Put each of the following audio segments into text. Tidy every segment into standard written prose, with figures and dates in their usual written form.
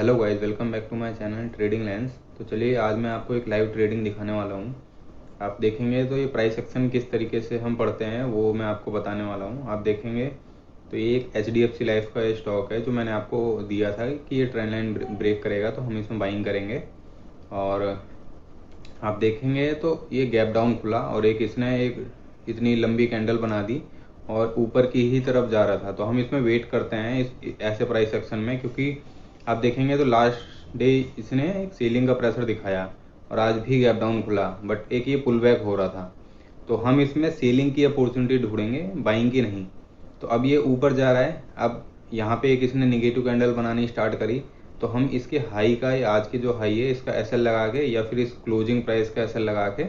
Hello guys, welcome back to my channel trading lens. तो चलिए आज मैं आपको एक लाइव ट्रेडिंग दिखाने वाला हूँ। आप देखेंगे तो ये प्राइस एक्शन किस तरीके से हम पढ़ते हैं वो मैं आपको बताने वाला हूँ। आप देखेंगे तो ये एक HDFC लाइफ का स्टॉक है जो मैंने आपको दिया था कि ये ट्रेंड लाइन ब्रेक करेगा तो हम इसमें बाइंग करेंगे। और आप देखेंगे तो ये गैप डाउन खुला और इसने एक इतनी लंबी कैंडल बना दी और ऊपर की ही तरफ जा रहा था। तो हम इसमें वेट करते हैं ऐसे प्राइस एक्शन में, क्योंकि आप देखेंगे तो लास्ट डे इसने एक सेलिंग का प्रेशर दिखाया और आज भी गैप डाउन खुला, बट एक ये पुल बैक हो रहा था। तो हम इसमें सेलिंग की अपॉर्चुनिटी ढूंढेंगे, बाइंग की नहीं। तो अब ये ऊपर जा रहा है। अब यहाँ पे एक इसने निगेटिव कैंडल बनानी स्टार्ट करी तो हम इसके हाई का, आज की जो हाई है इसका एसएल लगा के या फिर इस क्लोजिंग प्राइस का एसएल लगा के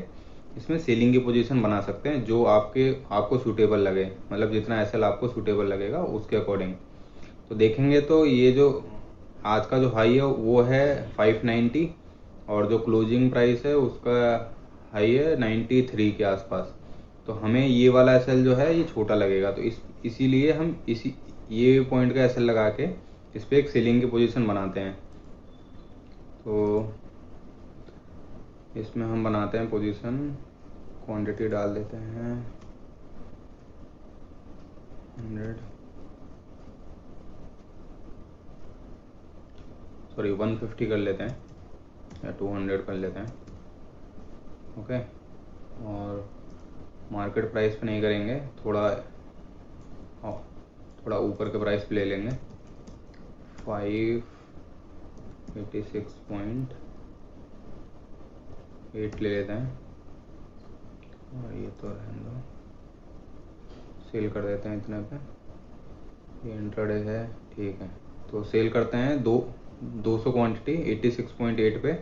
इसमें सेलिंग की पोजीशन बना सकते हैं जो आपको सूटेबल लगे, मतलब जितना एसएल आपको सूटेबल लगेगा उसके अकॉर्डिंग। तो देखेंगे तो ये जो आज का जो हाई है वो है 590 और जो क्लोजिंग प्राइस है उसका हाई है 93 के आसपास। तो हमें ये वाला एसएल जो है ये छोटा लगेगा, तो इसीलिए हम ये पॉइंट का एसएल लगा के इस पर एक सेलिंग की पोजीशन बनाते हैं। तो इसमें हम बनाते हैं पोजीशन, क्वांटिटी डाल देते हैं 150 कर लेते हैं या 200 कर लेते हैं। ओके, और मार्केट प्राइस पे नहीं करेंगे, थोड़ा ऊपर के प्राइस पे ले लेंगे। 586.8 ले लेते हैं और ये तो रहने दो, सेल कर देते हैं इतने पे। ये इंट्राडे है, ठीक है। तो सेल करते हैं 200 क्वांटिटी 86.8 पे,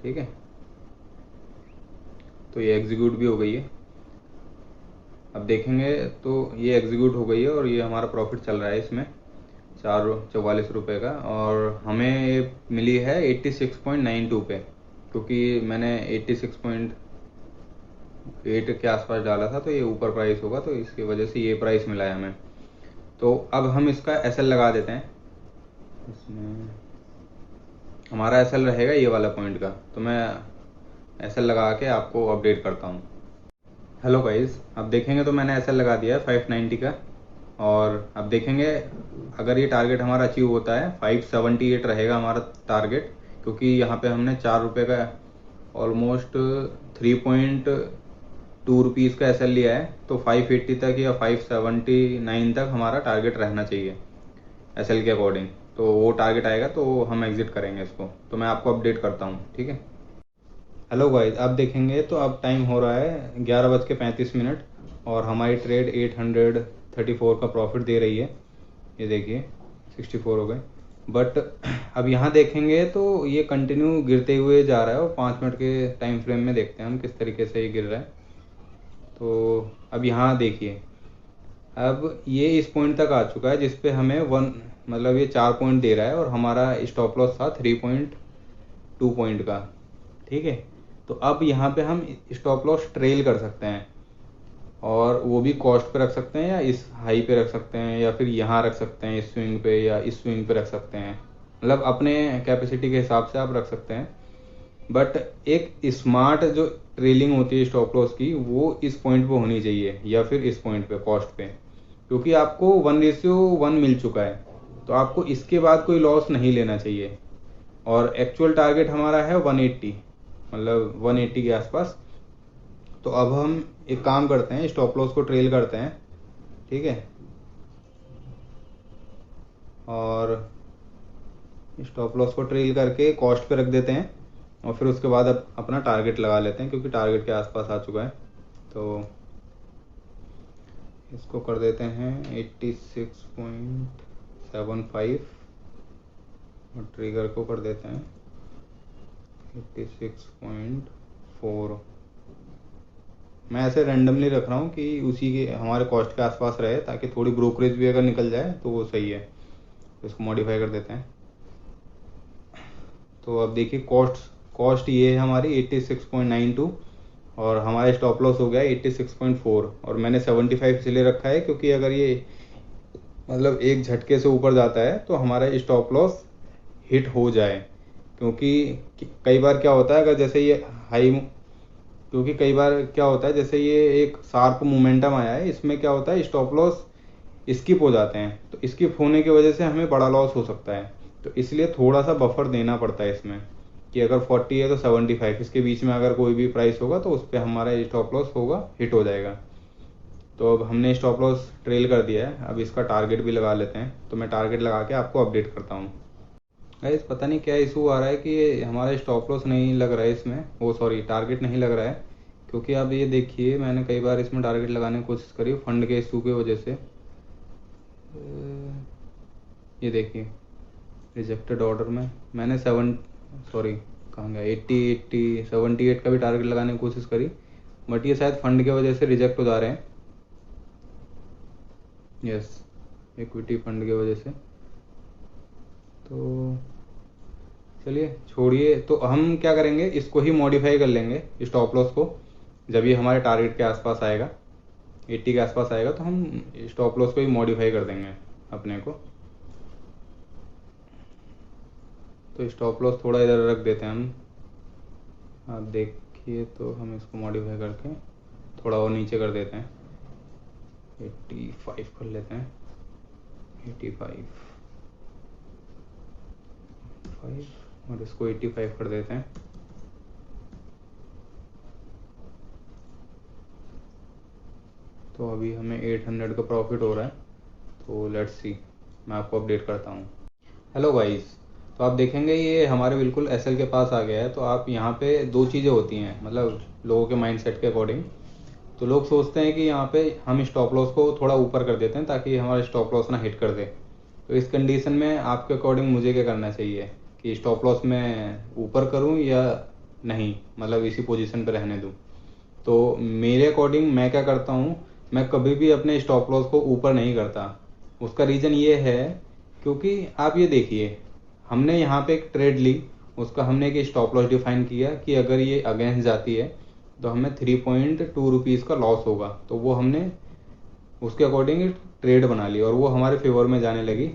ठीक है। तो ये एग्जीक्यूट भी हो गई है। अब देखेंगे तो ये एग्जीक्यूट हो गई है और ये हमारा प्रॉफिट चल रहा है इसमें 44 रुपये का, और हमें ये मिली है 86.92 पे, क्योंकि मैंने 86.8 के आसपास डाला था तो ये ऊपर प्राइस होगा, तो इसकी वजह से ये प्राइस मिला है हमें। तो अब हम इसका एसएल लगा देते हैं। इसमें हमारा एसएल रहेगा ये वाला पॉइंट का, तो मैं एसएल लगा के आपको अपडेट करता हूँ। हेलो गाइस, अब देखेंगे तो मैंने एसएल लगा दिया है 590 का, और अब देखेंगे अगर ये टारगेट हमारा अचीव होता है 578 रहेगा हमारा टारगेट, क्योंकि यहाँ पे हमने 4 रुपये का ऑलमोस्ट 3.2 रुपीज़ का एसएल लिया है। तो 580 तक या 579 तक हमारा टारगेट रहना चाहिए एसएल के अकॉर्डिंग। तो वो टारगेट आएगा तो हम एग्जिट करेंगे इसको। तो मैं आपको अपडेट करता हूँ, ठीक है। हेलो गाइस, आप देखेंगे तो अब टाइम हो रहा है 11:35 और हमारी ट्रेड 834 का प्रॉफिट दे रही है। ये देखिए 64 हो गए, बट अब यहाँ देखेंगे तो ये कंटिन्यू गिरते हुए जा रहा है और 5 मिनट के टाइम फ्रेम में देखते हैं हम किस तरीके से ये गिर रहा है। तो अब यहाँ देखिए, अब ये इस पॉइंट तक आ चुका है जिस पे हमें मतलब ये 4 पॉइंट दे रहा है और हमारा स्टॉप लॉस था 3.2 पॉइंट का, ठीक है। तो अब यहाँ पे हम स्टॉप लॉस ट्रेल कर सकते हैं और वो भी कॉस्ट पे रख सकते हैं या इस हाई पे रख सकते हैं या फिर यहाँ रख सकते हैं इस स्विंग पे या इस स्विंग पे रख सकते हैं, मतलब अपने कैपेसिटी के हिसाब से आप रख सकते हैं। बट एक स्मार्ट जो ट्रेलिंग होती है स्टॉप लॉस की वो इस पॉइंट पे होनी चाहिए या फिर इस पॉइंट पे कॉस्ट पे, क्योंकि आपको 1:1 मिल चुका है तो आपको इसके बाद कोई लॉस नहीं लेना चाहिए। और एक्चुअल टारगेट हमारा है 180, मतलब 180 के आसपास। तो अब हम एक काम करते हैं, स्टॉप लॉस को ट्रेल करते हैं, ठीक है। और स्टॉप लॉस को ट्रेल करके कॉस्ट पे रख देते हैं और फिर उसके बाद अब अपना टारगेट लगा लेते हैं, क्योंकि टारगेट के आसपास आ चुका है। तो इसको कर देते हैं 86.75 और ट्रिगर को कर देते हैं 86.4। मैं ऐसे रैंडमली रख रहा हूँ कि उसी के हमारे कॉस्ट के आसपास रहे, ताकि थोड़ी ब्रोकरेज भी अगर निकल जाए तो वो सही है। तो इसको मॉडिफाई कर देते हैं। तो अब देखिए कॉस्ट ये है हमारी 86.92 और हमारा स्टॉप लॉस हो गया 86.4, और मैंने 75 इसलिए रखा है क्योंकि अगर ये मतलब एक झटके से ऊपर जाता है तो हमारा स्टॉप लॉस हिट हो जाए, क्योंकि कई बार क्या होता है अगर जैसे ये हाई, क्योंकि कई बार क्या होता है जैसे ये एक शार्प मोमेंटम आया है, इसमें क्या होता है स्टॉप लॉस स्किप हो जाते हैं, तो स्किप होने की वजह से हमें बड़ा लॉस हो सकता है। तो इसलिए थोड़ा सा बफर देना पड़ता है इसमें, कि अगर 40 है तो 75 इसके बीच में अगर कोई भी प्राइस होगा तो उस पर हमारा स्टॉप लॉस होगा, हिट हो जाएगा। तो अब हमने स्टॉप लॉस ट्रेल कर दिया है, अब इसका टारगेट भी लगा लेते हैं। तो मैं टारगेट लगा के आपको अपडेट करता हूँ। गाइस पता नहीं क्या इशू आ रहा है कि हमारा स्टॉप लॉस नहीं लग रहा है इसमें, वो सॉरी टारगेट नहीं लग रहा है। क्योंकि अब ये देखिए मैंने कई बार इसमें टारगेट लगाने की कोशिश करी फंड के इशू की वजह से। ये देखिए रिजेक्टेड ऑर्डर में मैंने कहाँ गया 78 का भी टारगेट लगाने की कोशिश करी, बट ये शायद फंड की वजह से रिजेक्ट हो जा रहे हैं। यस, इक्विटी फंड की वजह से। तो चलिए छोड़िए, तो हम क्या करेंगे इसको ही मॉडिफाई कर लेंगे स्टॉप लॉस को। जब ये हमारे टारगेट के आसपास आएगा 80 के आसपास आएगा तो हम स्टॉप लॉस को ही मॉडिफाई कर देंगे अपने को। तो स्टॉप लॉस थोड़ा इधर रख देते हैं हम, आप देखिए। तो हम इसको मॉडिफाई करके थोड़ा और नीचे कर देते हैं, 85 कर लेते हैं, 85 और इसको 85 कर देते हैं। तो अभी हमें 800 का प्रॉफिट हो रहा है। तो लेट्स सी, मैं आपको अपडेट करता हूँ। हेलो गाइस, तो आप देखेंगे ये हमारे बिल्कुल एसएल के पास आ गया है। तो आप यहाँ पे दो चीज़ें होती हैं, मतलब लोगों के माइंडसेट के अकॉर्डिंग। तो लोग सोचते हैं कि यहाँ पे हम स्टॉप लॉस को थोड़ा ऊपर कर देते हैं ताकि हमारा स्टॉप लॉस ना हिट कर दे। तो इस कंडीशन में आपके अकॉर्डिंग मुझे क्या करना चाहिए कि स्टॉप लॉस मैं ऊपर करूँ या नहीं, मतलब इसी पोजीशन पे रहने दूँ। तो मेरे अकॉर्डिंग मैं क्या करता हूँ, मैं कभी भी अपने स्टॉप लॉस को ऊपर नहीं करता। उसका रीज़न ये है क्योंकि आप ये देखिए हमने यहाँ पे एक ट्रेड ली, उसका हमने एक स्टॉप लॉस डिफाइन किया कि अगर ये अगेंस्ट जाती है तो हमें 3.2 रुपीज़ का लॉस होगा। तो वो हमने उसके अकॉर्डिंग ट्रेड बना ली और वो हमारे फेवर में जाने लगी।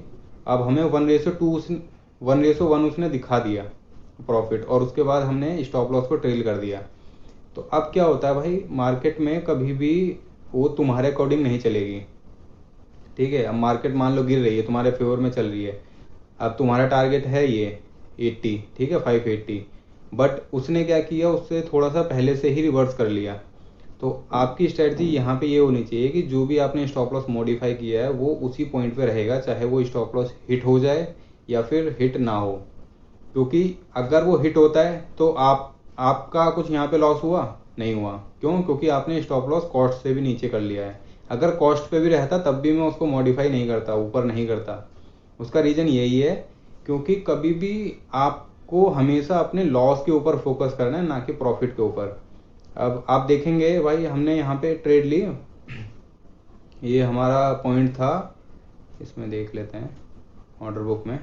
अब हमें 1:1 उसने दिखा दिया प्रॉफिट, और उसके बाद हमने स्टॉप लॉस को ट्रेल कर दिया। तो अब क्या होता है भाई, मार्केट में कभी भी वो तुम्हारे अकॉर्डिंग नहीं चलेगी। ठीक है, अब मार्केट मान लो गिर रही है, तुम्हारे फेवर में चल रही है। अब तुम्हारा टारगेट है ये 80, ठीक है 580, बट उसने क्या किया, उससे थोड़ा सा पहले से ही रिवर्स कर लिया। तो आपकी स्ट्रेटजी यहाँ पे ये होनी चाहिए कि जो भी आपने स्टॉप लॉस मॉडिफाई किया है वो उसी पॉइंट पे रहेगा, चाहे वो स्टॉप लॉस हिट हो जाए या फिर हिट ना हो। क्योंकि अगर वो हिट होता है तो आपका कुछ यहाँ पे लॉस हुआ नहीं हुआ, क्यों? क्योंकि आपने स्टॉप लॉस कॉस्ट से भी नीचे कर लिया है। अगर कॉस्ट पे भी रहता तब भी मैं उसको मॉडिफाई नहीं करता, ऊपर नहीं करता। उसका रीज़न यही है क्योंकि कभी भी आपको हमेशा अपने लॉस के ऊपर फोकस करना है, ना कि प्रॉफिट के ऊपर। अब आप देखेंगे भाई हमने यहाँ पे ट्रेड ली, ये हमारा पॉइंट था, इसमें देख लेते हैं ऑर्डर बुक में।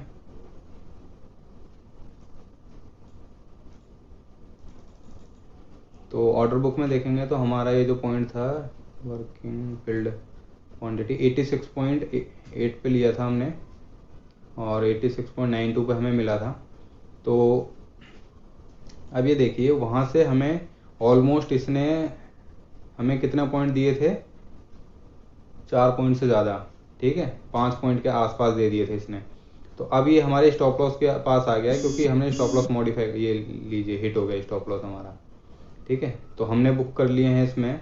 तो ऑर्डर बुक में देखेंगे तो हमारा ये जो पॉइंट था वर्किंग फील्ड क्वांटिटी 86.8 पे लिया था हमने और 86.92 पे हमें मिला था। तो अब ये देखिए वहाँ से हमें ऑलमोस्ट इसने हमें कितना पॉइंट दिए थे, 4 पॉइंट से ज़्यादा, ठीक है 5 पॉइंट के आसपास दे दिए थे इसने। तो अब ये हमारे स्टॉप लॉस के पास आ गया है क्योंकि हमने स्टॉप लॉस मॉडिफाई, ये लीजिए हिट हो गया स्टॉप लॉस हमारा, ठीक है। तो हमने बुक कर लिए हैं इसमें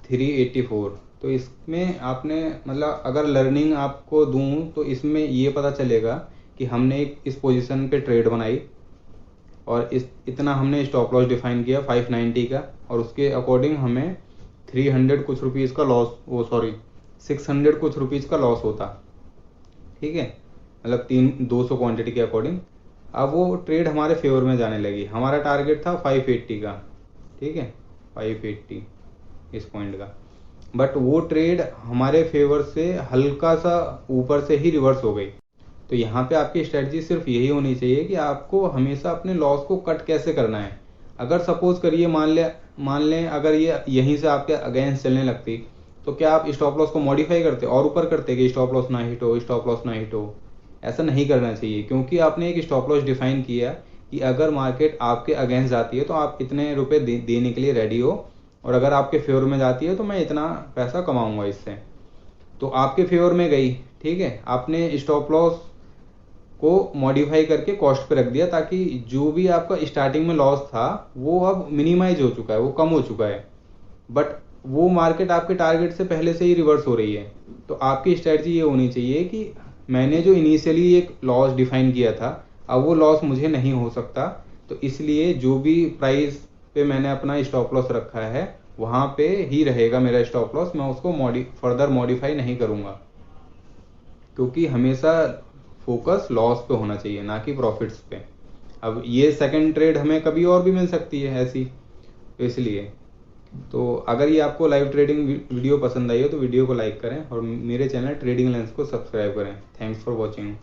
384। तो इसमें आपने मतलब अगर लर्निंग आपको दूं तो इसमें ये पता चलेगा कि हमने इस पोजीशन पे ट्रेड बनाई और इतना हमने स्टॉप लॉस डिफाइन किया 590 का, और उसके अकॉर्डिंग हमें 300 कुछ रुपीज़ का लॉस, 600 कुछ रुपीज़ का लॉस होता, ठीक है, मतलब 200 क्वांटिटी के अकॉर्डिंग। अब वो ट्रेड हमारे फेवर में जाने लगी। हमारा टारगेट था 580 का, ठीक है 580 इस पॉइंट का, बट वो ट्रेड हमारे फेवर से हल्का सा ऊपर से ही रिवर्स हो गई। तो यहाँ पे आपकी स्ट्रेटजी सिर्फ यही होनी चाहिए कि आपको हमेशा अपने लॉस को कट कैसे करना है। अगर सपोज करिए मान लें अगर ये यहीं से आपके अगेंस्ट चलने लगती तो क्या आप स्टॉप लॉस को मॉडिफाई करते और ऊपर करते कि स्टॉप लॉस ना हिट हो, स्टॉप लॉस ना हिट हो? ऐसा नहीं करना चाहिए, क्योंकि आपने एक स्टॉप लॉस डिफाइन किया कि अगर मार्केट आपके अगेंस्ट जाती है तो आप इतने रुपए देने के लिए रेडी हो, और अगर आपके फेवर में जाती है तो मैं इतना पैसा कमाऊंगा इससे। तो आपके फेवर में गई, ठीक है, आपने स्टॉप लॉस को मॉडिफाई करके कॉस्ट पे रख दिया, ताकि जो भी आपका स्टार्टिंग में लॉस था वो अब मिनिमाइज हो चुका है, वो कम हो चुका है। बट वो मार्केट आपके टारगेट से पहले से ही रिवर्स हो रही है। तो आपकी स्ट्रेटजी ये होनी चाहिए कि मैंने जो इनिशियली एक लॉस डिफाइन किया था, अब वो लॉस मुझे नहीं हो सकता, तो इसलिए जो भी प्राइस पे मैंने अपना स्टॉप लॉस रखा है वहां पे ही रहेगा मेरा स्टॉप लॉस, मैं उसको फर्दर मॉडिफाई नहीं करूंगा। क्योंकि हमेशा फोकस लॉस पे होना चाहिए, ना कि प्रॉफिट्स पे। अब ये सेकंड ट्रेड हमें कभी और भी मिल सकती है ऐसी, तो इसलिए तो अगर ये आपको लाइव ट्रेडिंग वीडियो पसंद आई हो तो वीडियो को लाइक करें और मेरे चैनल ट्रेडिंग लेंस को सब्सक्राइब करें। Thanks for watching.